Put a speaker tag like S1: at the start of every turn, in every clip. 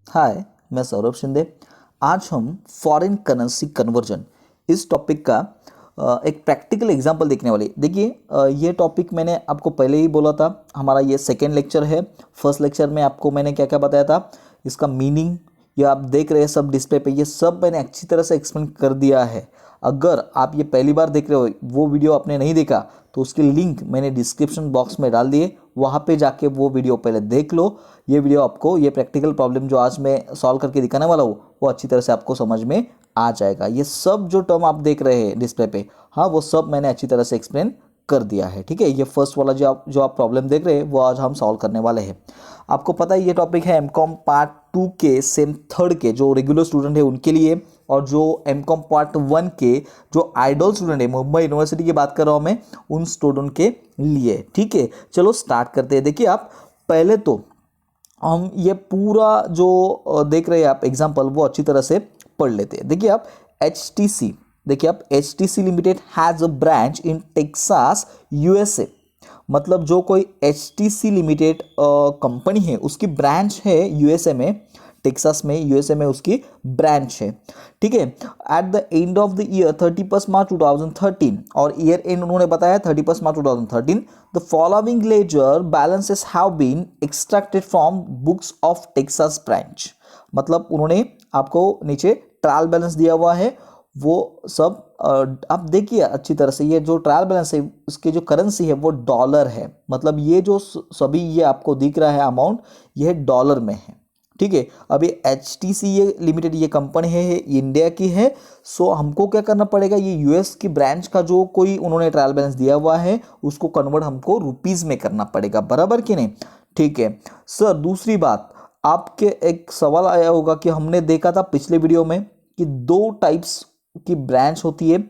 S1: हाय, मैं सौरभ शिंदे। आज हम फॉरेन करेंसी कन्वर्जन इस टॉपिक का एक प्रैक्टिकल एग्जांपल देखने वाले। देखिए, ये टॉपिक मैंने आपको पहले ही बोला था। हमारा ये सेकेंड लेक्चर है। फर्स्ट लेक्चर में आपको मैंने क्या क्या बताया था, इसका मीनिंग, ये आप देख रहे हैं सब डिस्प्ले पे, ये सब मैंने अच्छी तरह से एक्सप्लेन कर दिया है। अगर आप ये पहली बार देख रहे हो, वो वीडियो आपने नहीं देखा, तो उसकी लिंक मैंने डिस्क्रिप्शन बॉक्स में डाल दिए, वहाँ पे जाके वो वीडियो पहले देख लो। ये वीडियो आपको ये प्रैक्टिकल प्रॉब्लम जो आज मैं सॉल्व करके दिखाने वाला हूँ वो अच्छी तरह से आपको समझ में आ जाएगा। ये सब जो टर्म आप देख रहे हैं डिस्प्ले पे, हाँ, वो सब मैंने अच्छी तरह से एक्सप्लेन कर दिया है। ठीक है, ये फर्स्ट वाला जो आप प्रॉब्लम देख रहे हैं वो आज हम सॉल्व करने वाले हैं। आपको पता है ये टॉपिक है एमकॉम पार्ट 2 के सेम थर्ड के जो रेगुलर स्टूडेंट है उनके लिए, और जो एमकॉम पार्ट 1 के जो आइडल स्टूडेंट है, मुंबई यूनिवर्सिटी की बात कर रहा हूँ मैं, उन स्टूडेंट के लिए। ठीक है, चलो स्टार्ट करते हैं। देखिए, आप पहले तो हम ये पूरा जो देख रहे हैं आप एग्जाम्पल, वो अच्छी तरह से पढ़ लेते हैं। देखिए आप HTC, देखिए आप HTC limited has a branch in Texas USA। मतलब जो कोई HTC लिमिटेड कंपनी है उसकी ब्रांच है USA में, टेक्सास में, USA में उसकी ब्रांच है। ठीक है, at the end of the year 31 March 2013, और ईयर एंड उन्होंने बताया 31 March 2013, the following ledger balances have been extracted from books of Texas branch. मतलब उन्होंने आपको नीचे ट्रायल बैलेंस दिया हुआ है, वो सब आप देखिए अच्छी तरह से। ये जो ट्रायल बैलेंस है उसकी जो करेंसी है वो डॉलर है। मतलब ये जो सभी ये आपको दिख रहा है अमाउंट, ये डॉलर में है। ठीक है, अभी HTC ये लिमिटेड ये कंपनी है, इंडिया की है। सो हमको क्या करना पड़ेगा, ये US की ब्रांच का जो कोई उन्होंने ट्रायल बैलेंस दिया हुआ है उसको कन्वर्ट हमको रुपीज में करना पड़ेगा, बराबर कि नहीं। ठीक है सर, दूसरी बात, आपके एक सवाल आया होगा कि हमने देखा था पिछले वीडियो में कि दो टाइप्स की ब्रांच होती है,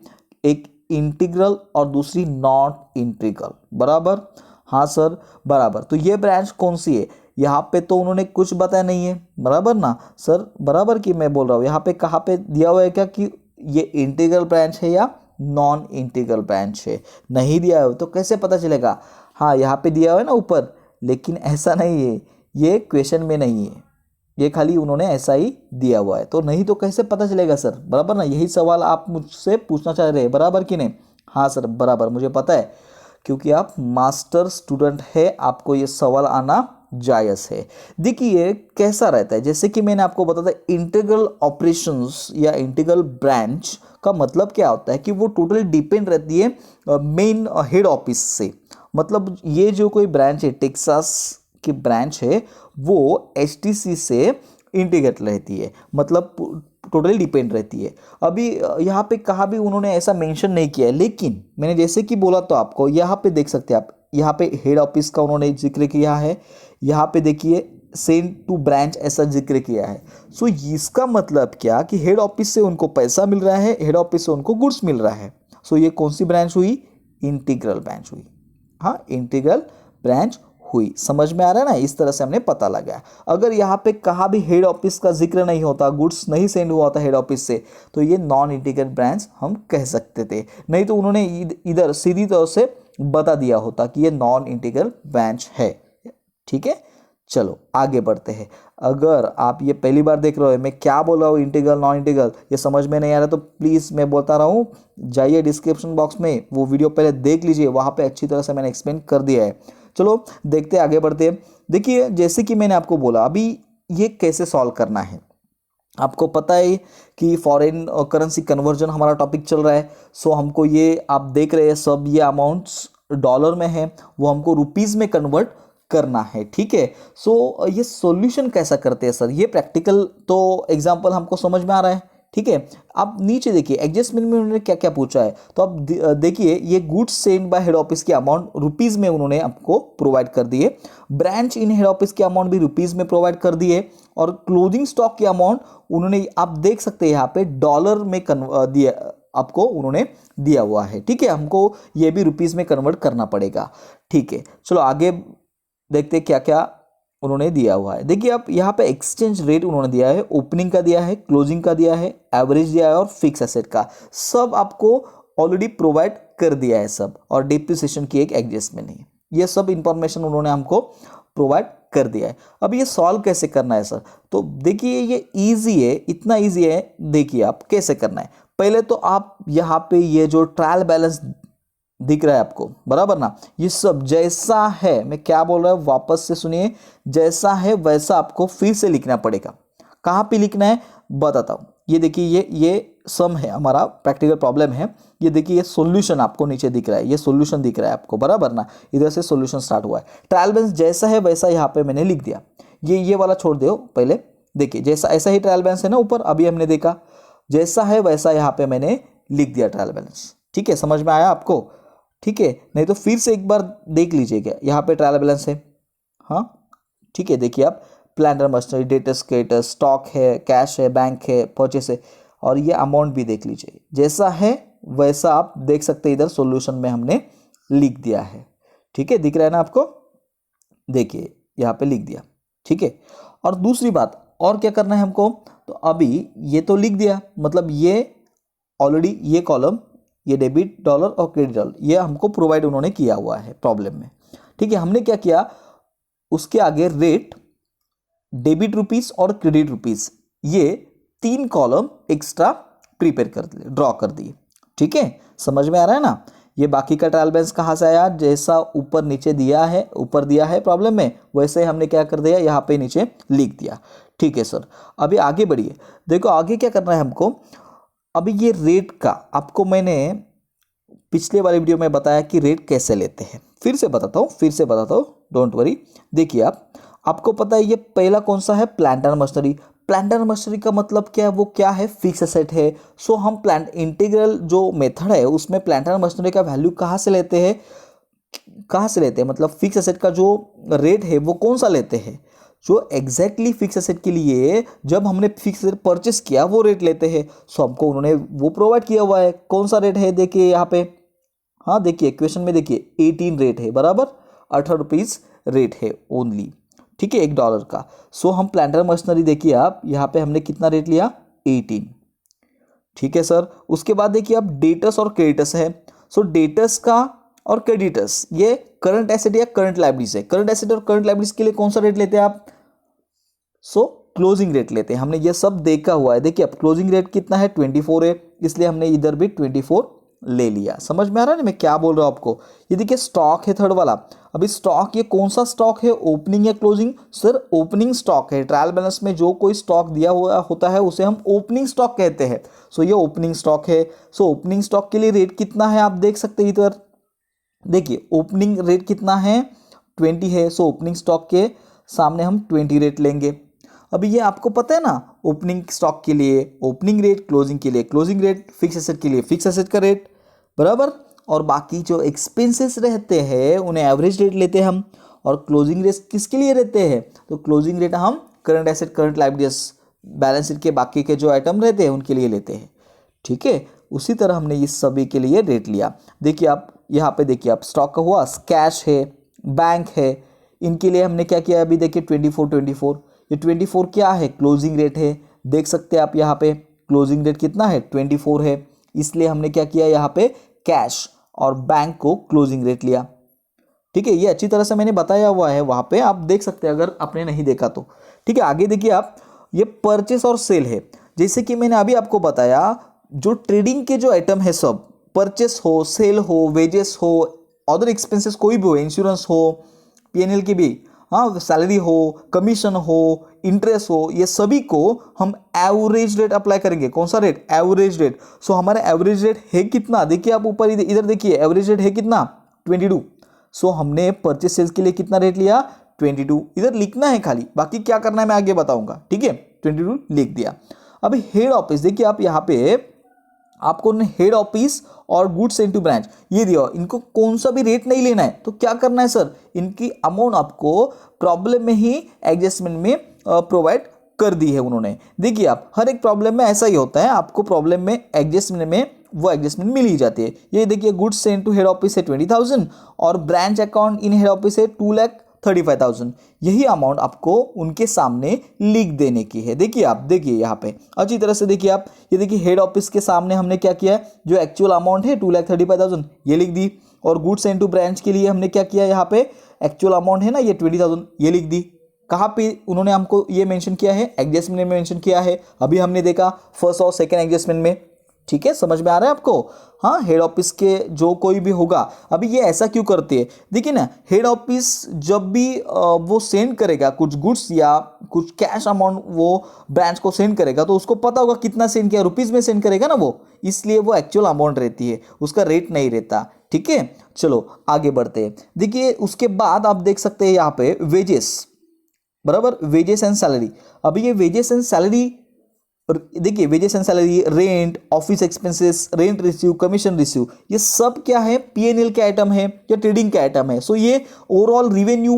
S1: एक इंटीग्रल और दूसरी नॉट इंटीग्रल, बराबर। हाँ सर, बराबर। तो ये ब्रांच कौन सी है, यहाँ पे तो उन्होंने कुछ बताया नहीं है, बराबर ना सर, बराबर कि मैं बोल रहा हूँ। यहाँ पे कहाँ पे दिया हुआ है क्या कि ये इंटीग्रल ब्रांच है या नॉन इंटीग्रल ब्रांच है, नहीं दिया हुआ तो कैसे पता चलेगा। हाँ, यहाँ पे दिया हुआ है ना ऊपर, लेकिन ऐसा नहीं है, ये क्वेश्चन में नहीं है, ये खाली उन्होंने ऐसा ही दिया हुआ है, तो नहीं तो कैसे पता चलेगा सर, बराबर ना। यही सवाल आप मुझसे पूछना चाह रहे हैं, बराबर कि नहीं। हाँ सर, बराबर, मुझे पता है, क्योंकि आप मास्टर स्टूडेंट है, आपको ये सवाल आना जायज़ है। देखिए कैसा रहता है, जैसे कि मैंने आपको बताया था, इंटीग्रल ऑपरेशंस या इंटीग्रल ब्रांच का मतलब क्या होता है कि वो टोटली डिपेंड रहती है मेन हेड ऑफिस से। मतलब ये जो कोई ब्रांच है, टेक्सास की ब्रांच है, वो HTC से इंटीग्रेट रहती है, मतलब टोटली डिपेंड रहती है। अभी यहाँ पे कहा भी उन्होंने ऐसा मेंशन नहीं किया है, लेकिन मैंने जैसे कि बोला तो आपको यहाँ पे देख सकते हैं आप, यहाँ पे हेड ऑफिस का उन्होंने जिक्र किया है, यहाँ पे देखिए सेंड टू ब्रांच ऐसा जिक्र किया है। सो इसका मतलब क्या कि हेड ऑफिस से उनको पैसा मिल रहा है, हेड ऑफिस से उनको गुड्स मिल रहा है। सो ये कौन सी ब्रांच हुई, इंटीग्रल ब्रांच हुई। हाँ, इंटीग्रल ब्रांच हुई, समझ में आ रहा है ना। इस तरह से हमने पता लगाया। अगर यहाँ पे कहा भी हेड ऑफिस का जिक्र नहीं होता, गुड्स नहीं सेंड हुआ होता हेड ऑफिस से, तो ये नॉन इंटीग्रल ब्रांच हम कह सकते थे। नहीं तो उन्होंने इधर सीधी तौर से बता दिया होता कि ये नॉन इंटीग्रल ब्रांच है। ठीक है, चलो आगे बढ़ते हैं। अगर आप ये पहली बार देख रहे हो, मैं क्या बोल रहा हूँ, इंटीग्रल नॉन इंटीग्रल, ये समझ में नहीं आ रहा, तो प्लीज़ मैं बोलता रहा हूँ, जाइए डिस्क्रिप्शन बॉक्स में, वो वीडियो पहले देख लीजिए, वहाँ पे अच्छी तरह से मैंने एक्सप्लेन कर दिया है। चलो देखते आगे बढ़ते हैं। देखिए जैसे कि मैंने आपको बोला, अभी ये कैसे सॉल्व करना है, आपको पता है कि फॉरेन करेंसी कन्वर्जन हमारा टॉपिक चल रहा है। सो हमको ये आप देख रहे हैं सब ये अमाउंट्स डॉलर में है, वो हमको रुपीज़ में कन्वर्ट करना है। ठीक है, सो ये सॉल्यूशन कैसा करते हैं सर, ये प्रैक्टिकल तो एग्जांपल हमको समझ में आ रहा है। ठीक है, आप नीचे देखिए एडजस्टमेंट में उन्होंने क्या क्या पूछा है, तो आप देखिए ये goods send bye head office की अमाउंट रुपीज़ में उन्होंने आपको प्रोवाइड कर दिए, ब्रांच इन हेड ऑफिस की अमाउंट भी रुपीज़ में प्रोवाइड कर दिए, और क्लोजिंग स्टॉक की अमाउंट उन्होंने आप देख सकते हैं यहाँ पे डॉलर में दिया, आपको उन्होंने दिया हुआ है। ठीक है, हमको ये भी रुपीज़ में कन्वर्ट करना पड़ेगा। ठीक है, चलो आगे देखते क्या क्या उन्होंने दिया हुआ है। देखिए आप यहाँ पे एक्सचेंज रेट उन्होंने दिया है, ओपनिंग का दिया है, क्लोजिंग का दिया है, एवरेज दिया है, और फिक्स एसेट का सब आपको ऑलरेडी प्रोवाइड कर दिया है सब, और डिप्रिसिएशन की एक एडजस्टमेंट है, ये सब इंफॉर्मेशन उन्होंने हमको प्रोवाइड कर दिया है। अब ये सॉल्व कैसे करना है सर? तो देखिए ये इजी है, इतना इजी है। देखिए आप कैसे करना है। पहले तो आप यहाँ पे ये जो ट्रायल बैलेंस दिख रहा है आपको, बराबर ना, ये सब जैसा है, मैं क्या बोल रहा हूँ वापस से सुनिए, जैसा है वैसा आपको फिर से लिखना पड़ेगा। कहाँ पे लिखना है बताता हूँ। ये देखिए ये सम है, हमारा प्रैक्टिकल प्रॉब्लम है। ये देखिए ये सॉल्यूशन आपको नीचे दिख रहा है, ये सॉल्यूशन दिख रहा है आपको, बराबर ना, इधर से सॉल्यूशन स्टार्ट हुआ है। ट्रायल बैलेंस जैसा है वैसा यहाँ पे मैंने लिख दिया। ये वाला छोड़ दो पहले। देखिए जैसा ऐसा ही ट्रायल बैलेंस है ना ऊपर, अभी हमने देखा जैसा है वैसा यहाँ पे मैंने लिख दिया ट्रायल बैलेंस। ठीक है, समझ में आया आपको? ठीक है, नहीं तो फिर से एक बार देख लीजिएगा, यहाँ पे ट्रायल बैलेंस है। हाँ ठीक है, देखिए आप planter machinery, debtors creditors, stock है, कैश है, बैंक है, परचेस है, और ये अमाउंट भी देख लीजिए। जैसा है वैसा आप देख सकते हैं, इधर सॉल्यूशन में हमने लिख दिया है। ठीक है, दिख रहा है ना आपको? देखिए यहाँ पे लिख दिया। ठीक है, और दूसरी बात और क्या करना है हमको, तो अभी ये तो लिख दिया, मतलब ये ऑलरेडी ये कॉलम, ये डेबिट डॉलर और क्रेडिट डॉलर, ये हमको प्रोवाइड उन्होंने किया हुआ है प्रॉब्लम में। ठीक है, हमने क्या किया, उसके आगे रेट, डेबिट रुपीस और क्रेडिट रुपीस, ये 3 कॉलम एक्स्ट्रा प्रिपेयर कर दिए, ड्रॉ कर दिए। ठीक है, समझ में आ रहा है ना? ये बाकी का ट्रायल बैलेंस कहाँ से आया, जैसा ऊपर नीचे दिया है, ऊपर दिया है प्रॉब्लम में, वैसे हमने क्या कर दिया, यहाँ पे नीचे लिख दिया। ठीक है सर, अभी आगे बढ़िए। देखो आगे क्या करना है हमको। अभी ये रेट का आपको मैंने पिछले वाले वीडियो में बताया कि रेट कैसे लेते हैं, फिर से बताता हूँ, डोंट वरी। देखिए आपको पता है ये पहला कौन सा है, प्लांटर मशीनरी। प्लांटर मशीनरी का मतलब क्या है, वो क्या है, फिक्स एसेट है। सो हम प्लांट इंटीग्रल जो मेथड है उसमें प्लांटर मशीनरी का वैल्यू कहाँ से लेते हैं, मतलब फिक्स एसेट का जो रेट है वो कौन सा लेते हैं, जो एग्जैक्टली फिक्स एसेट के लिए जब हमने फिक्स एसेट परचेस किया वो रेट लेते हैं। सो हमको उन्होंने वो प्रोवाइड किया हुआ है। कौन सा रेट है देखिए यहाँ पे, हाँ देखिए क्वेश्चन में देखिए 18 रेट है, बराबर 18 रुपीज रेट है ओनली। ठीक है, $1 का। सो हम प्लांटर मशीनरी देखिए आप यहाँ पे हमने कितना रेट लिया, 18। ठीक है सर, उसके बाद देखिए आप डेटर्स और क्रेडिटर्स है। सो डेटर्स का और क्रेडिटर्स ये करंट एसेट या करंट लायबिलिटीज है। करंट एसेट और करंट लायबिलिटीज के लिए कौन सा रेट लेते हैं आप, सो क्लोजिंग रेट लेते हैं। हमने ये सब देखा हुआ है। देखिए अब क्लोजिंग रेट कितना है, 24 है, इसलिए हमने इधर भी 24 ले लिया। समझ में आ रहा है ना मैं क्या बोल रहा हूं आपको? ये देखिए स्टॉक है थर्ड वाला। अभी स्टॉक ये कौन सा स्टॉक है, ओपनिंग या क्लोजिंग? सर ओपनिंग स्टॉक है। ट्रायल बैलेंस में जो कोई स्टॉक दिया हुआ होता है उसे हम ओपनिंग स्टॉक कहते हैं। सो ये ओपनिंग स्टॉक है। सो ओपनिंग स्टॉक के लिए रेट कितना है आप देख सकते हैं इधर। देखिए ओपनिंग रेट कितना है, 20 है। सो ओपनिंग स्टॉक के सामने हम 20 रेट लेंगे। अभी ये आपको पता है ना, ओपनिंग स्टॉक के लिए ओपनिंग रेट, क्लोजिंग के लिए क्लोजिंग रेट, फिक्स एसेट के लिए फिक्स एसेट का रेट, बराबर। और बाकी जो एक्सपेंसेस रहते हैं उन्हें एवरेज रेट लेते हैं हम। और क्लोजिंग रेट किसके लिए रहते हैं, तो क्लोजिंग रेट हम current asset, current liabilities, balance sheet के बाकी के जो आइटम रहते हैं उनके लिए लेते हैं। ठीक है, उसी तरह हमने इस सभी के लिए रेट लिया। देखिए आप यहाँ पे देखिए आप स्टॉक का हुआ, कैश है, बैंक है, इनके लिए हमने क्या किया, अभी देखिए 24। ये 24 क्या है, क्लोजिंग रेट है। देख सकते हैं आप यहाँ पे क्लोजिंग रेट कितना है, 24 है। इसलिए हमने क्या किया, यहाँ पे कैश और बैंक को क्लोजिंग रेट लिया। ठीक है, ये अच्छी तरह से मैंने बताया हुआ है, वहां पे आप देख सकते हैं अगर आपने नहीं देखा तो। ठीक है, आगे देखिए आप, ये परचेस और सेल है। जैसे कि मैंने अभी आपको बताया, जो ट्रेडिंग के जो आइटम है सब, परचेस हो, सेल हो, वेजेस हो, अदर एक्सपेंसेस कोई भी हो, इंश्योरेंस हो, पीएनएल की भी, हाँ सैलरी हो, कमीशन हो, इंटरेस्ट हो, ये सभी को हम एवरेज रेट अप्लाई करेंगे। कौन सा रेट, एवरेज रेट। सो हमारा एवरेज रेट है कितना, देखिए आप ऊपर इधर देखिए एवरेज रेट है कितना, 22। सो हमने परचेस सेल्स के लिए कितना रेट लिया, 22। इधर लिखना है खाली, बाकी क्या करना है मैं आगे बताऊंगा। ठीक है, 22 लिख दिया। अभी हेड ऑफिस देखिए आप, यहाँ पे आपको हेड ऑफिस और गुड्स इनटू ब्रांच ये दिया, इनको कौन सा भी रेट नहीं लेना है। तो क्या करना है सर, इनकी अमाउंट आपको प्रॉब्लम में ही एडजस्टमेंट में प्रोवाइड कर दी है उन्होंने। देखिए आप हर एक प्रॉब्लम में ऐसा ही होता है, आपको प्रॉब्लम में एडजस्टमेंट में वो एडजस्टमेंट मिल ही जाती है। ये देखिए goods send to head office है 20,000 और branch account in head office है 2,35,000। यही अमाउंट आपको उनके सामने लिख देने की है। देखिए आप, देखिए यहाँ पे अच्छी तरह से देखिए आप, ये देखिए हेड ऑफिस के सामने हमने क्या किया है, जो एक्चुअल अमाउंट है 2,35,000 ये लिख दी। और गुड्स सेंड टू ब्रांच के लिए हमने क्या किया, यहाँ पे एक्चुअल अमाउंट है ना ये 20,000 ये लिख दी। कहाँ पे उन्होंने हमको ये मेंशन किया है, एडजस्टमेंट में मेंशन किया है। अभी हमने देखा फर्स्ट और सेकंड एडजस्टमेंट में, ठीक है, समझ में आ रहा है आपको। हाँ, हेड ऑफिस के जो कोई भी होगा, अभी ये ऐसा क्यों करती है, देखिए ना, हेड ऑफिस जब भी वो सेंड करेगा कुछ गुड्स या कुछ कैश अमाउंट वो ब्रांच को सेंड करेगा, तो उसको पता होगा कितना सेंड किया, रुपीज में सेंड करेगा ना वो, इसलिए वो एक्चुअल अमाउंट रहती है, उसका रेट नहीं रहता, ठीक है। चलो आगे बढ़ते हैं। देखिए उसके बाद आप देख सकते हैं यहाँ पे वेजेस, बराबर, वेजेस एंड सैलरी। अभी ये वेजेस एंड सैलरी, देखिए wages and salary, rent, office expenses, rent receive, commission receive, ये सब क्या है, पीएनएल के आइटम है या ट्रेडिंग के आइटम है। सो ये ओवरऑल रिवेन्यू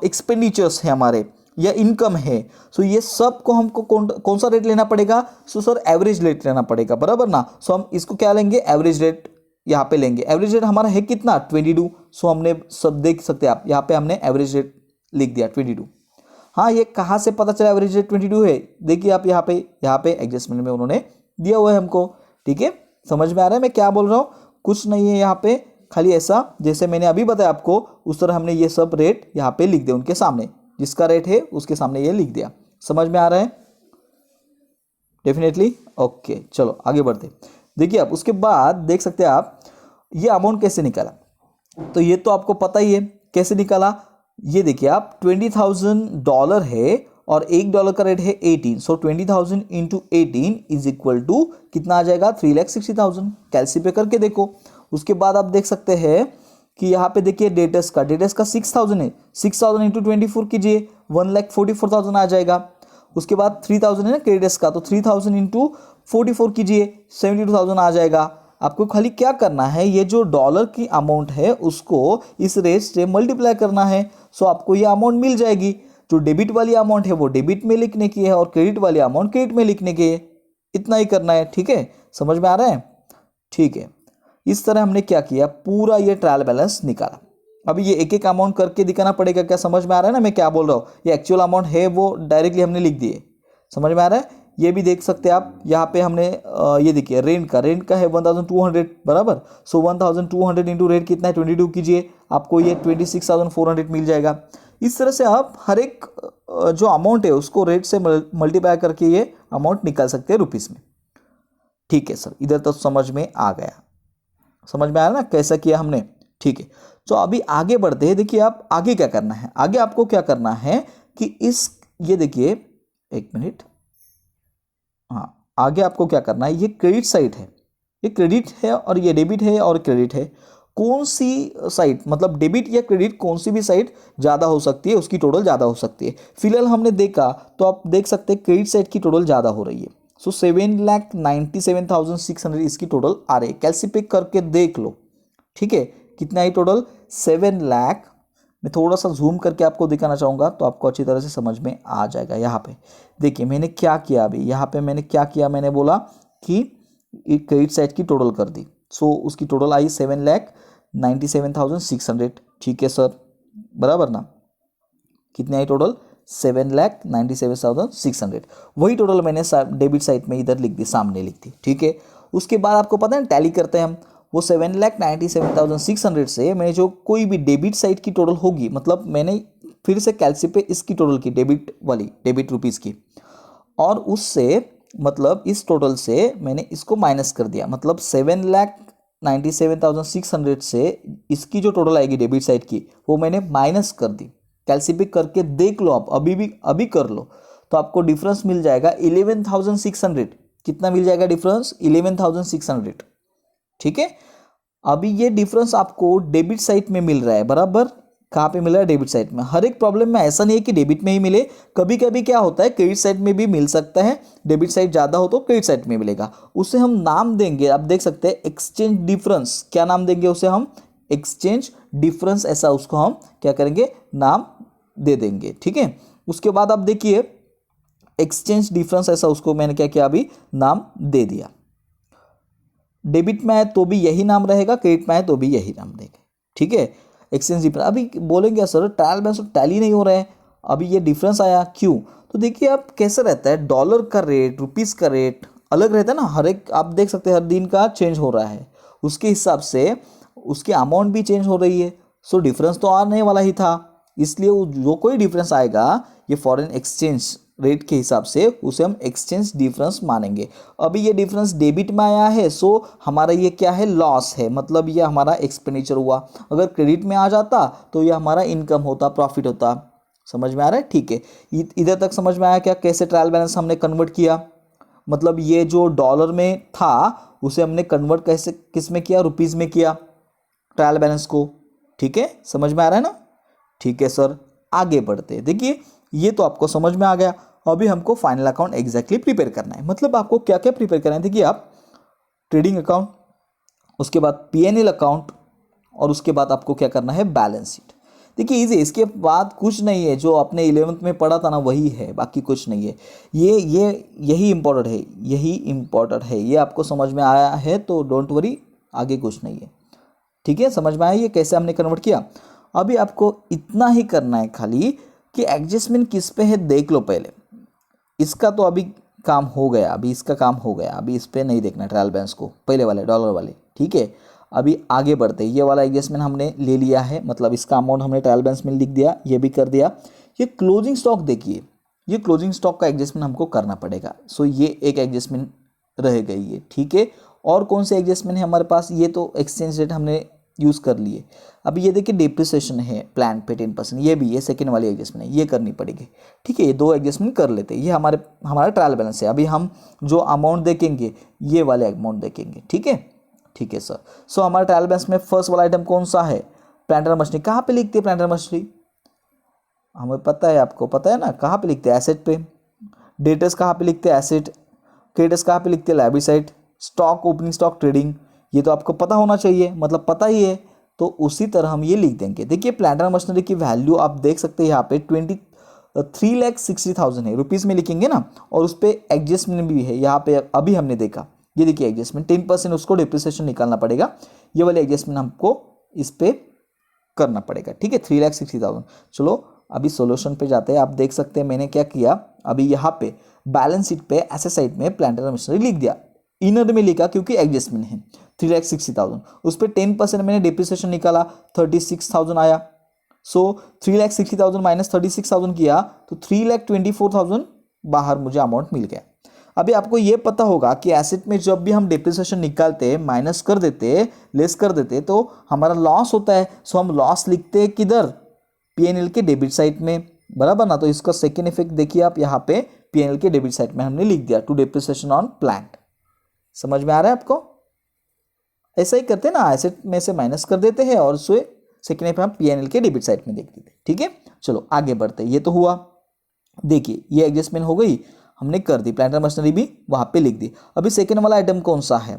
S1: एक्सपेंडिचर्स है हमारे या इनकम है। सो ये सब को हमको कौन सा रेट लेना पड़ेगा, सो सर एवरेज रेट लेना पड़ेगा, बराबर ना। सो हम इसको क्या लेंगे, एवरेज रेट यहाँ पे लेंगे। एवरेज रेट हमारा है कितना, 22। सो हमने सब देख सकते हैं आप, यहाँ पे हमने एवरेज रेट लिख दिया 22। हाँ, ये कहाँ से पता चला एवरेज रेट 22 है, देखिए आप यहाँ पे एडजस्टमेंट में उन्होंने दिया हुआ है हमको, ठीक है। समझ में आ रहा है मैं क्या बोल रहा हूँ, कुछ नहीं है यहाँ पे, खाली ऐसा जैसे मैंने अभी बताया आपको उस तरह हमने ये सब रेट यहाँ पे लिख दिया उनके सामने, जिसका रेट है उसके सामने ये लिख दिया। समझ में आ रहा है डेफिनेटली, ओके। चलो आगे बढ़ते। देखिए आप उसके बाद देख सकते हैं आप ये अमाउंट कैसे निकाला, तो ये तो आपको पता ही है कैसे निकाला। ये देखिए आप $20,000 है और $1 का रेट है 18। सो 20,000 इंटू 18 इज इक्वल टू कितना आ जाएगा, 3,60,000। कैलसी पे करके देखो। उसके बाद आप देख सकते हैं कि यहाँ पे देखिए डेटर्स का 6,000 है, 6,000 इंटू 24 कीजिए, 1,44,000 आ जाएगा। उसके बाद 3,000 है ना क्रेडिटर्स का, तो 3,000 इंटू 44 कीजिए, 72,000 आ जाएगा। आपको खाली क्या करना है, ये जो डॉलर की अमाउंट है उसको इस रेट से मल्टीप्लाई करना है। सो आपको ये अमाउंट मिल जाएगी। जो डेबिट वाली अमाउंट है वो डेबिट में लिखने की है और क्रेडिट वाली अमाउंट क्रेडिट में लिखने की है, इतना ही करना है, ठीक है। समझ में आ रहा है, ठीक है। इस तरह हमने क्या किया, पूरा ये ट्रायल बैलेंस निकाला। अभी ये एक एक अमाउंट करके दिखाना पड़ेगा, क्या समझ में आ रहा है ना मैं क्या बोल रहा हूँ। ये एक्चुअल अमाउंट है वो डायरेक्टली हमने लिख दिए, समझ में आ रहा है। ये भी देख सकते हैं आप, यहाँ पे हमने ये देखिए रेंट का है 1,200, बराबर। सो 1,200 इंटू रेट कितना है 22 कीजिए, आपको ये 26,400 मिल जाएगा। इस तरह से आप हर एक जो अमाउंट है उसको रेट से मल्टीप्लाई करके ये अमाउंट निकाल सकते हैं रुपीस में, ठीक है सर। इधर तो समझ में आ गया, समझ में आया ना कैसा किया हमने, ठीक है। तो अभी आगे बढ़ते हैं। देखिए आप आगे क्या करना है, आगे आपको क्या करना है कि ये देखिए एक मिनट, हाँ आगे आपको क्या करना है, ये क्रेडिट साइड है, ये क्रेडिट है और ये डेबिट है और क्रेडिट है। कौन सी साइड, मतलब डेबिट या क्रेडिट, कौन सी भी साइड ज़्यादा हो सकती है, उसकी टोटल ज़्यादा हो सकती है। फिलहाल हमने देखा तो आप देख सकते हैं क्रेडिट साइड की टोटल ज़्यादा हो रही है। सो 7,97,600 इसकी टोटल आ रही है। कैलसीपिक करके देख लो, ठीक है, कितना है टोटल, 7 लाख। मैं थोड़ा सा जूम करके आपको दिखाना चाहूँगा तो आपको अच्छी तरह से समझ में आ जाएगा। यहाँ पे देखिए मैंने क्या किया, अभी यहाँ पे मैंने क्या किया, मैंने बोला कि क्रेडिट साइड की टोटल कर दी। सो उसकी टोटल आई 7,97,600, ठीक है सर, बराबर ना। कितनी आई टोटल, 7,97,600। वही टोटल मैंने डेबिट साइड में इधर लिख दी, सामने लिख दी, ठीक है। उसके बाद आपको पता है टैली करते हैं हम, वो 7,97,600 से मैंने जो कोई भी डेबिट साइड की टोटल होगी, मतलब मैंने फिर से कैलसी पे इसकी टोटल की डेबिट वाली, डेबिट रुपीज़ की, और उससे मतलब इस टोटल से मैंने इसको माइनस कर दिया। मतलब 7,97,600 से इसकी जो टोटल आएगी डेबिट साइड की वो मैंने माइनस कर दी। कैलसीपिक करके देख लो आप, अभी कर लो तो आपको डिफरेंस मिल जाएगा 11,600। कितना मिल जाएगा डिफरेंस, 11,600, ठीक है। अभी ये डिफरेंस आपको डेबिट साइड में मिल रहा है, बराबर। कहाँ पे मिल रहा है, डेबिट साइड में। हर एक प्रॉब्लम में ऐसा नहीं है कि डेबिट में ही मिले, कभी कभी क्या होता है क्रेडिट साइड में भी मिल सकता है। डेबिट साइड ज़्यादा हो तो क्रेडिट साइड में मिलेगा। उसे हम नाम देंगे, आप देख सकते हैं एक्सचेंज डिफरेंस। क्या नाम देंगे उसे हम, एक्सचेंज डिफरेंस, ऐसा उसको हम क्या करेंगे, नाम दे देंगे, ठीक है। उसके बाद आप देखिए एक्सचेंज डिफरेंस, ऐसा उसको मैंने क्या किया, अभी नाम दे दिया। डेबिट में आए तो भी यही नाम रहेगा, क्रेडिट में आए तो भी यही नाम देंगे, ठीक है। एक्सचेंज डिफरेंस, अभी बोलेंगे सर ट्रायल बैलेंस तो टैली नहीं हो रहा है, अभी ये डिफरेंस आया क्यों, तो देखिए आप कैसे रहता है, डॉलर का रेट, रुपीज़ का रेट अलग रहता है ना, हर एक आप देख सकते हैं हर दिन का चेंज हो रहा है, उसके हिसाब से उसकी अमाउंट भी चेंज हो रही है। सो डिफरेंस तो आने वाला ही था, इसलिए वो जो कोई डिफरेंस आएगा ये फॉरेन एक्सचेंज रेट के हिसाब से उसे हम एक्सचेंज डिफरेंस मानेंगे। अभी ये डिफरेंस डेबिट में आया है, सो हमारा ये क्या है, लॉस है, मतलब ये हमारा एक्सपेंडिचर हुआ। अगर क्रेडिट में आ जाता तो ये हमारा इनकम होता, प्रॉफिट होता। समझ में आ रहा है? ठीक है, इधर तक समझ में आया क्या कैसे ट्रायल बैलेंस हमने कन्वर्ट किया? मतलब ये जो डॉलर में था उसे हमने कन्वर्ट कैसे किस में किया, रुपीज़ में किया ट्रायल बैलेंस को। ठीक है, समझ में आ रहा है ना? ठीक है सर, आगे बढ़ते हैं। देखिए ये तो आपको समझ में आ गया। अभी हमको फाइनल अकाउंट एग्जैक्टली प्रिपेयर करना है। मतलब आपको क्या क्या प्रिपेयर करना है? देखिए आप ट्रेडिंग अकाउंट, उसके बाद पीएनएल अकाउंट, और उसके बाद आपको क्या करना है, बैलेंस शीट। देखिए इजी, इसके बाद कुछ नहीं है, जो आपने 11th में पढ़ा था ना वही है, बाकी कुछ नहीं है। यही इंपॉर्टेंट है, यही इंपॉर्टेंट है। ये आपको समझ में आया है तो डोंट वरी, आगे कुछ नहीं है। ठीक है, समझ में आया ये कैसे हमने कन्वर्ट किया? अभी आपको इतना ही करना है खाली कि एडजस्टमेंट किस पे है देख लो पहले। इसका तो अभी काम हो गया, अभी इसका काम हो गया, अभी इस पर नहीं देखना ट्रायल बैलेंस को, पहले वाले डॉलर वाले। ठीक है, अभी आगे बढ़ते, ये वाला एडजस्टमेंट हमने ले लिया है, मतलब इसका अमाउंट हमने ट्रायल बैलेंस में लिख दिया, ये भी कर दिया। ये क्लोजिंग स्टॉक देखिए, ये क्लोजिंग स्टॉक का एडजस्टमेंट हमको करना पड़ेगा। सो ये एक एडजस्टमेंट रह गई है। ठीक है, और कौन से एडजस्टमेंट है हमारे पास? ये तो एक्सचेंज रेट हमने यूज़ कर लिए। अभी ये देखिए डिप्रिसिएशन है प्लान पे 10%, ये भी, ये सेकेंड वाली एडजस्टमेंट है, ये करनी पड़ेगी। ठीक है, ये दो एडजस्टमेंट कर लेते हैं। ये हमारा ट्रायल बैलेंस है। अभी हम जो अमाउंट देखेंगे ये वाले अमाउंट देखेंगे। ठीक है, ठीक है सर। सो हमारे ट्रायल बैलेंस में फर्स्ट वाला आइटम कौन सा है? Planter machinery. कहाँ पे लिखते हैं प्लांटर मशीनरी? हमें पता है, आपको पता है ना कहाँ पे लिखते हैं? एसेट पे। डेटर्स कहाँ पे लिखते हैं? एसेट। क्रेडिटर्स कहाँ पे लिखते हैं? Liability side. Stock, opening stock, trading, ये तो आपको पता होना चाहिए, मतलब पता ही है। तो उसी तरह हम ये लिख देंगे। देखिए प्लांटर मशीनरी की वैल्यू आप देख सकते हैं यहाँ पे 3,60,000 है, रुपीज़ में लिखेंगे ना, और उस पर एडजस्टमेंट भी है यहाँ पे। अभी हमने देखा, ये देखिए एडजस्टमेंट 10% उसको डिप्रिसिएशन निकालना पड़ेगा, ये वाले एडजस्टमेंट हमको इस पे करना पड़ेगा। ठीक है, 3,60,000। चलो अभी सॉल्यूशन पे जाते हैं। आप देख सकते हैं मैंने क्या किया, अभी यहाँ पे बैलेंस शीट पे एसेट साइड में प्लांटर मशीनरी लिख दिया, इनर में लिखा क्योंकि एडजस्टमेंट है 3,60,000। उस पर 10% मैंने डिप्रिसिएशन निकाला, 36,000 आया। सो 3,60,000 माइनस 36,000 किया तो 3,24,000 बाहर मुझे अमाउंट मिल गया। अभी आपको ये पता होगा कि एसेट में जब भी हम डिप्रिसिएशन निकालते, माइनस कर देते, लेस कर देते, तो हमारा लॉस होता है। सो हम लॉस लिखते हैं किधर? पीएनएल के डेबिट साइड में, बराबर ना? तो इसका सेकेंड इफेक्ट देखिए आप, यहाँ पे पीएनएल के डेबिट साइड में हमने लिख दिया टू डिप्रिसिएशन ऑन प्लांट। समझ में आ रहा है आपको? ऐसा ही करते हैं ना, एसेट में से माइनस कर देते हैं और उसे सेकेंड इफेक्ट हम पीएनएल के डेबिट साइड में देख देते हैं। ठीक है, चलो आगे बढ़ते हैं। ये तो हुआ, देखिए ये एडजस्टमेंट हो गई, हमने कर दी, प्लांटर मशीनरी भी वहाँ पे लिख दी। अभी सेकेंड वाला आइटम कौन सा है?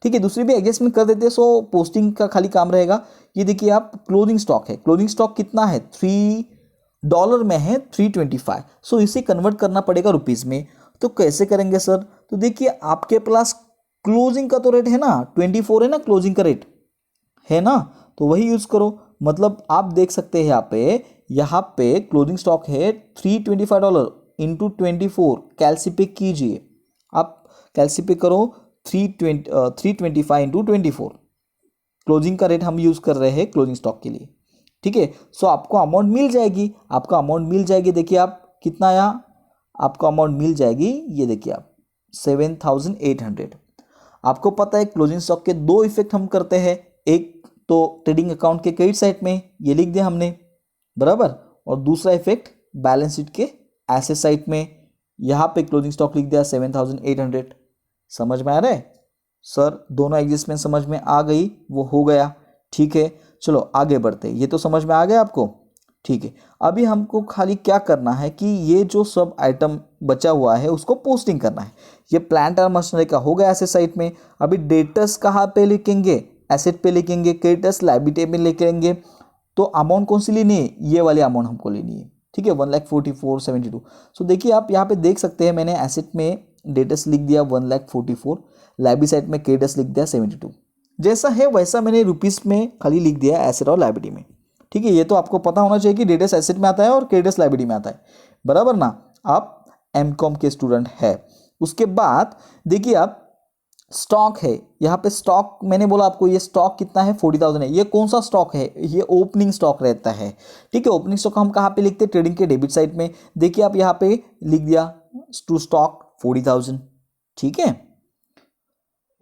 S1: ठीक है, दूसरी भी एडजस्टमेंट कर देते हैं, सो पोस्टिंग का खाली काम रहेगा। ये देखिए आप क्लोजिंग स्टॉक है, क्लोजिंग स्टॉक कितना है? $3 में है, 325। सो इसे कन्वर्ट करना पड़ेगा रुपीज़ में। तो कैसे करेंगे सर? तो देखिए आपके पास क्लोजिंग का तो रेट है ना, 24 है ना क्लोजिंग का रेट, है ना? तो वही यूज़ करो। मतलब आप देख सकते हैं यहाँ पे क्लोजिंग स्टॉक है $325 इंटू 24, कैलसी कीजिए आप, कैलसी करो 325 इंटू 24, क्लोजिंग का रेट हम यूज़ कर रहे हैं क्लोजिंग स्टॉक के लिए। ठीक है, सो आपको अमाउंट मिल जाएगी, आपको अमाउंट मिल जाएगी। देखिए आप कितना आया, आपको अमाउंट मिल जाएगी, ये देखिए आप 7,800। आपको पता है क्लोजिंग स्टॉक के दो इफेक्ट हम करते हैं, एक तो ट्रेडिंग अकाउंट के क्रेडिट साइड में ये लिख दिया हमने, बराबर, और दूसरा इफेक्ट बैलेंस शीट के एसेट साइड में, यहाँ पे क्लोजिंग स्टॉक लिख दिया 7,800। समझ में आ रहा है सर? दोनों एडजस्टमेंट समझ में आ गई, वो हो गया। ठीक है, चलो आगे बढ़ते हैं। ये तो समझ में आ गया आपको? ठीक है, अभी हमको खाली क्या करना है कि ये जो सब आइटम बचा हुआ है उसको पोस्टिंग करना है। ये प्लांट और मशीनरी का हो गया एसेट साइड में। अभी डेटर्स कहाँ पे लिखेंगे? एसेट पे लिखेंगे। क्रेडिटर्स लायबिलिटी में लिखेंगे। तो अमाउंट कौन सी लेनी है? ये वाली अमाउंट हमको लेनी है। ठीक है, 1,44,72। सो देखिए आप यहाँ पे देख सकते हैं, मैंने एसेट में डेटर्स लिख दिया 1,44,000, लायबिलिटी साइड में क्रेडिटर्स लिख दिया 72। जैसा है वैसा मैंने रुपीस में खाली लिख दिया एसेट और लायबिलिटी में। ठीक है, ये तो आपको पता होना चाहिए कि डेटर्स एसेट में आता है और क्रेडिटर्स लायबिलिटी में आता है, बराबर ना? आप एमकॉम के स्टूडेंट है। उसके बाद देखिए आप स्टॉक है, यहाँ पे स्टॉक मैंने बोला आपको ये स्टॉक कितना है 40,000 है। ये कौन सा स्टॉक है, ये ओपनिंग स्टॉक रहता है, ठीक है। ओपनिंग स्टॉक हम कहाँ पे लिखते हैं, ट्रेडिंग के डेबिट साइड में। देखिए आप यहाँ पे लिख दिया टू स्टॉक 40,000, ठीक है।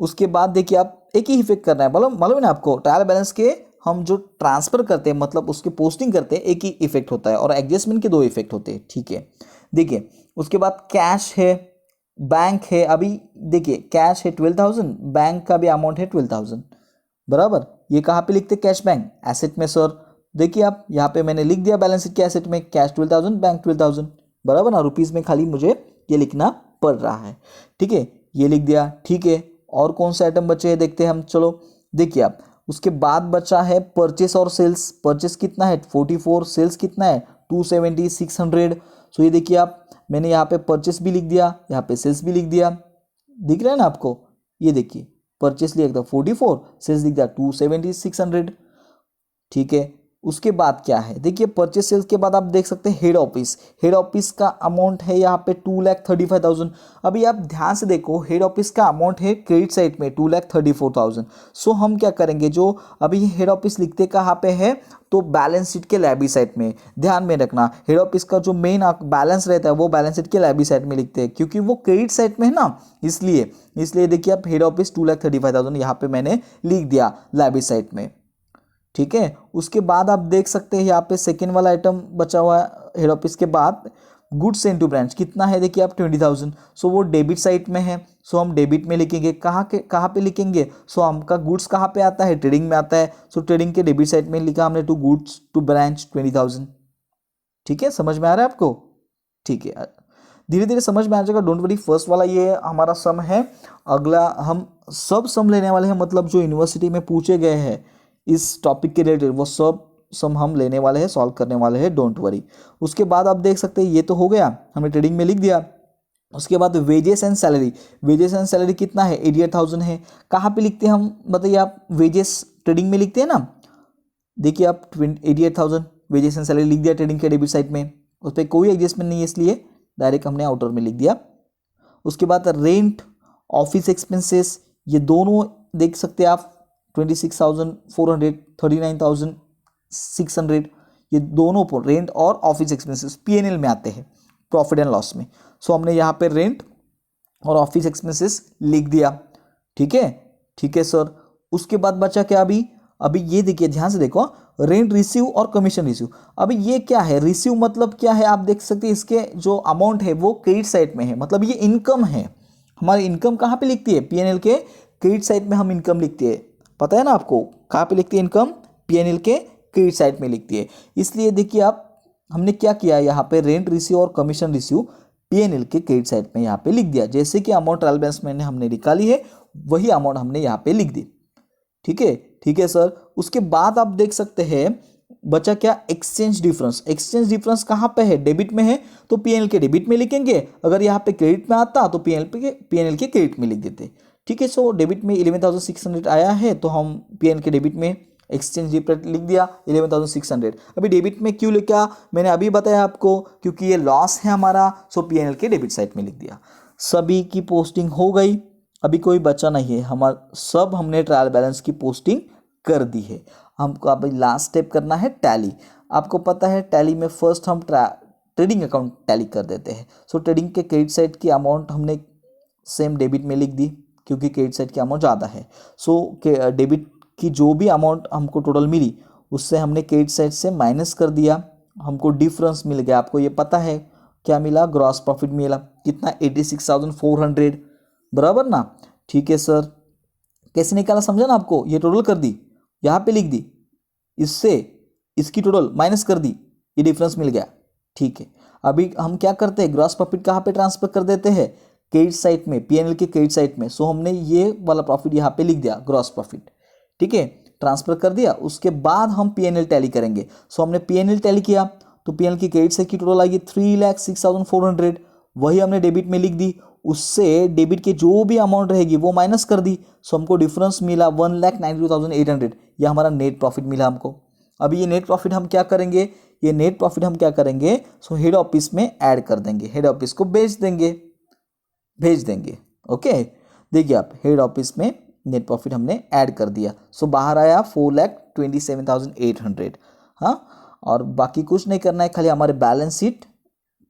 S1: उसके बाद देखिए आप एक ही इफेक्ट करना है, मालूम मालूम है ना आपको, ट्रायल बैलेंस के हम जो ट्रांसफर करते हैं मतलब उसके पोस्टिंग करते हैं एक ही इफेक्ट होता है, और एडजस्टमेंट के दो इफेक्ट होते हैं, ठीक है। देखिए उसके बाद कैश है, बैंक है, अभी देखिए कैश है 12,000, बैंक का भी अमाउंट है 12,000, बराबर। ये कहाँ पे लिखते हैं, कैश बैंक एसेट में सर। देखिए आप यहाँ पे मैंने लिख दिया बैलेंस शीट के एसेट में कैश 12,000 बैंक 12,000, बराबर ना। रुपीज़ में खाली मुझे ये लिखना पड़ रहा है, ठीक है, ये लिख दिया, ठीक है। और कौन सा आइटम बचे हैं देखते हैं हम, चलो देखिए आप। उसके बाद बचा है परचेस और सेल्स। परचेस कितना है 44, सेल्स कितना है 270, 600। सो ये देखिए आप, मैंने यहाँ पे परचेस भी लिख दिया, यहाँ पे सेल्स भी लिख दिया, दिख रहा है ना आपको। ये देखिए परचेस लिख दिया 44, सेल्स लिख दिया 270, 600, ठीक है। उसके बाद क्या है, देखिए परचेस सेल्स के बाद आप देख सकते हैं हेड ऑफिस। हेड ऑफिस का अमाउंट है यहाँ पे 2,35,000। अभी आप ध्यान से देखो, हेड ऑफिस का अमाउंट है क्रेडिट साइड में 2,34,000। सो हम क्या करेंगे, जो अभी हेड ऑफिस लिखते कहाँ पे है, तो बैलेंस शीट के लायबिलिटी साइड में। ध्यान में रखना, हेड ऑफिस का जो मेन बैलेंस रहता है वो बैलेंस शीट के लायबिलिटी साइड में लिखते हैं, क्योंकि वो क्रेडिट साइड में है ना, इसलिए देखिए आप हेड ऑफिस 2,35,000 यहाँ पे मैंने लिख दिया लायबिलिटी साइड में, ठीक है। उसके बाद आप देख सकते हैं यहाँ पे सेकेंड वाला आइटम बचा हुआ है हेड ऑफिस के बाद, गुड्स सेंड टू ब्रांच कितना है, देखिए आप 20,000। सो वो डेबिट साइड में है, सो हम डेबिट में लिखेंगे। कहाँ पे लिखेंगे, सो हमका गुड्स कहाँ पे आता है, ट्रेडिंग में आता है। सो ट्रेडिंग के डेबिट साइड में लिखा हमने टू गुड्स टू ब्रांच 20,000, ठीक है। समझ में आ रहा है आपको, ठीक है, धीरे धीरे समझ में आ जाएगा, डोंट वरी। फर्स्ट वाला ये हमारा सम है। अगला हम सब सम लेने वाले हैं, मतलब जो यूनिवर्सिटी में पूछे गए हैं इस टॉपिक के रिलेटेड वो सब सम हम लेने वाले हैं, सॉल्व करने वाले हैं, डोंट वरी। उसके बाद आप देख सकते हैं ये तो हो गया, हमने ट्रेडिंग में लिख दिया। उसके बाद wages and salary. Wages and salary कितना है 88,000 है। कहाँ पे लिखते हैं हम, बताइए आप, वेजेस ट्रेडिंग में लिखते हैं ना। देखिए आप 88,000 वेजेस एंड सैलरी लिख दिया ट्रेडिंग के डेबिट साइड में, उस पर कोई एडजस्टमेंट नहीं है, इसलिए डायरेक्ट हमने आउटर में लिख दिया। उसके बाद रेंट, ऑफिस एक्सपेंसेस, ये दोनों देख सकते हैं आप 26,400, 39,600, ये दोनों पर रेंट और ऑफिस एक्सपेंसेस पीएनएल में आते हैं, प्रॉफिट एंड लॉस में। सो हमने यहाँ पे रेंट और ऑफिस एक्सपेंसेस लिख दिया, ठीक है सर। उसके बाद बचा क्या, अभी ये देखिए ध्यान से देखो, रेंट रिसीव और कमीशन रिसीव। अभी ये क्या है, रिसीव मतलब क्या है, आप देख सकते हैं इसके जो अमाउंट है वो क्रेडिट साइड में है, मतलब ये इनकम है। हमारी इनकम कहाँ पे लिखती है, पीएनएल के क्रेडिट साइड में हम इनकम लिखते हैं, पता है ना आपको कहाँ पे लिखती है इनकम, पीएनएल के क्रेडिट साइड में लिखती है। इसलिए देखिए आप, हमने क्या किया यहाँ पे, रेंट रिसीव और कमीशन रिसीव पीएनएल के क्रेडिट साइड में यहाँ पे लिख दिया। जैसे कि अमाउंट ट्रायल बैलेंस में हमने निकाली है वही अमाउंट हमने यहाँ पे लिख दी, ठीक है सर। उसके बाद आप देख सकते हैं बचा क्या, एक्सचेंज डिफरेंस। एक्सचेंज डिफरेंस कहाँ पे है, डेबिट में है, तो पीएनएल के डेबिट में लिखेंगे। अगर यहाँ पे क्रेडिट में आता तो पीएनएल के क्रेडिट में लिख देते, ठीक है। सो डेबिट में 11,600 आया है, तो हम पीएनएल के डेबिट में एक्सचेंज डिफरेंस लिख दिया 11,600। अभी डेबिट में क्यों लिखा, मैंने अभी बताया आपको, क्योंकि ये लॉस है हमारा, सो पीएनएल के डेबिट साइड में लिख दिया। सभी की पोस्टिंग हो गई, अभी कोई बचा नहीं है, हमारा सब हमने ट्रायल बैलेंस की पोस्टिंग कर दी है। हमको अभी लास्ट स्टेप करना है टैली। आपको पता है टैली में फर्स्ट हम ट्रेडिंग अकाउंट टैली कर देते हैं। सो ट्रेडिंग के क्रेडिट साइड की अमाउंट हमने सेम डेबिट में लिख दी, क्योंकि क्रेडिट साइड की अमाउंट ज़्यादा है। सो डेबिट की जो भी अमाउंट हमको टोटल मिली उससे हमने क्रेडिट साइड से माइनस कर दिया, हमको डिफरेंस मिल गया। आपको ये पता है क्या मिला, ग्रॉस प्रॉफिट मिला कितना 86,400, बराबर ना, ठीक है सर। कैसे निकाला समझा ना आपको, ये टोटल कर दी, यहाँ पे लिख दी, इससे इसकी टोटल माइनस कर दी, ये डिफरेंस मिल गया, ठीक है। अभी हम क्या करते हैं, ग्रॉस प्रॉफिट कहाँ पे ट्रांसफर कर देते हैं, क्रेडिट साइड में, पीएनएल के क्रेडिट साइड में। सो हमने ये वाला प्रॉफिट यहाँ पे लिख दिया, ग्रॉस प्रॉफिट, ठीक है, ट्रांसफर कर दिया। उसके बाद हम पीएनएल टैली करेंगे। सो हमने पीएनएल टैली किया, तो पीएनएल की क्रेडिट साइड की टोटल आएगी 3,06,400, वही हमने डेबिट में लिख दी। उससे डेबिट के जो भी अमाउंट रहेगी वो माइनस कर दी, सो हमको डिफरेंस मिला 1,92,800, यह हमारा नेट प्रॉफिट मिला हमको। अभी ये नेट प्रॉफिट हम क्या करेंगे, सो हेड ऑफिस में ऐड कर देंगे, हेड ऑफिस को भेज देंगे, ओके। देखिए आप हेड ऑफिस में नेट प्रॉफिट हमने ऐड कर दिया, सो बाहर आया 4,27,800। हाँ, और बाकी कुछ नहीं करना है, खाली हमारे बैलेंस शीट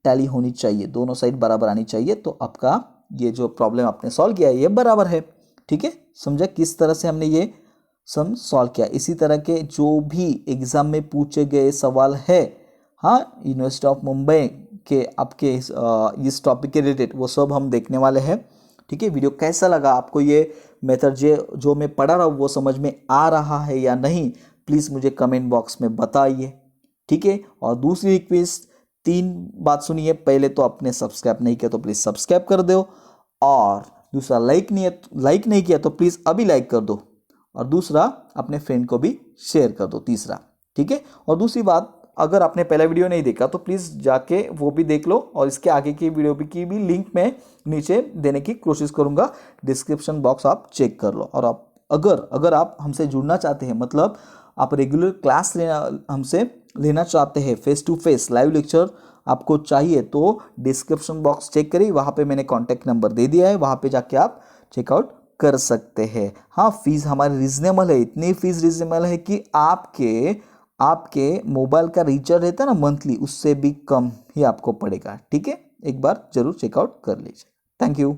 S1: टैली होनी चाहिए, दोनों साइड बराबर आनी चाहिए, तो आपका ये जो प्रॉब्लम आपने सॉल्व किया है ये बराबर है। ठीक है, समझा किस तरह से हमने ये सम सॉल्व किया। इसी तरह के जो भी एग्जाम में पूछे गए सवाल है, हाँ, यूनिवर्सिटी ऑफ मुंबई के आपके इस टॉपिक के रिलेटेड वो सब हम देखने वाले हैं। ठीक है, वीडियो कैसा लगा आपको, ये मेथड जो मैं पढ़ा रहा हूँ वो समझ में आ रहा है या नहीं, प्लीज़ मुझे कमेंट बॉक्स में बताइए। ठीक है, और दूसरी रिक्वेस्ट, 3 बात सुनिए, पहले तो आपने सब्सक्राइब नहीं किया तो प्लीज़ सब्सक्राइब कर दो, और दूसरा लाइक नहीं किया तो प्लीज़ अभी लाइक कर दो, और दूसरा अपने फ्रेंड को भी शेयर कर दो, तीसरा। ठीक है, और दूसरी बात, अगर आपने पहला वीडियो नहीं देखा तो प्लीज़ जाके वो भी देख लो, और इसके आगे की वीडियो की भी लिंक मैं नीचे देने की कोशिश करूँगा, डिस्क्रिप्शन बॉक्स आप चेक कर लो। और आप अगर आप हमसे जुड़ना चाहते हैं, मतलब आप रेगुलर क्लास हमसे लेना चाहते हैं, face to face live lecture आपको चाहिए, तो डिस्क्रिप्शन बॉक्स चेक करिए, वहाँ पे मैंने कॉन्टैक्ट नंबर दे दिया है, वहाँ पे जाके आप चेकआउट कर सकते हैं। हाँ, फीस हमारी रीजनेबल है, इतनी फीस रीजनेबल है कि आपके मोबाइल का रिचार्ज रहता है ना मंथली, उससे भी कम ही आपको पड़ेगा। ठीक है, एक बार जरूर चेकआउट कर लीजिए। Thank you.